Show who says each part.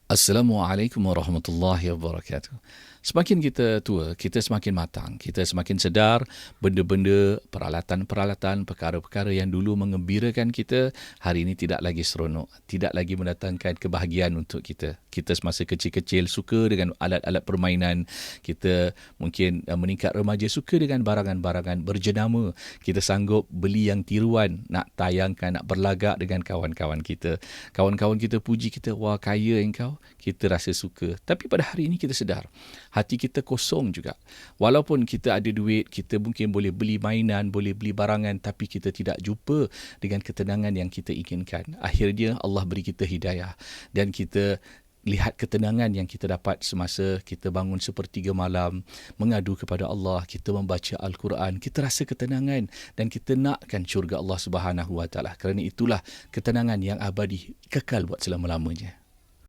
Speaker 1: Assalamualaikum warahmatullahi wabarakatuh. Semakin kita tua, kita semakin matang. Kita semakin sedar benda-benda, peralatan-peralatan, perkara-perkara yang dulu mengembirakan kita, hari ini tidak lagi seronok, tidak lagi mendatangkan kebahagiaan untuk kita. Kita semasa kecil-kecil suka dengan alat-alat permainan. Kita mungkin meningkat remaja suka dengan barangan-barangan berjenama. Kita sanggup beli yang tiruan, nak tayangkan, nak berlagak dengan kawan-kawan kita. Kawan-kawan kita puji kita, wah kaya engkau. Kita rasa suka. Tapi pada hari ini kita sedar, hati kita kosong juga. Walaupun kita ada duit, kita mungkin boleh beli mainan, boleh beli barangan, tapi kita tidak jumpa dengan ketenangan yang kita inginkan. Akhirnya Allah beri kita hidayah dan kita lihat ketenangan yang kita dapat semasa kita bangun sepertiga malam, mengadu kepada Allah, kita membaca Al-Quran, kita rasa ketenangan dan kita nakkan syurga Allah Subhanahu Wa Taala. Kerana itulah ketenangan yang abadi, kekal buat selama-lamanya.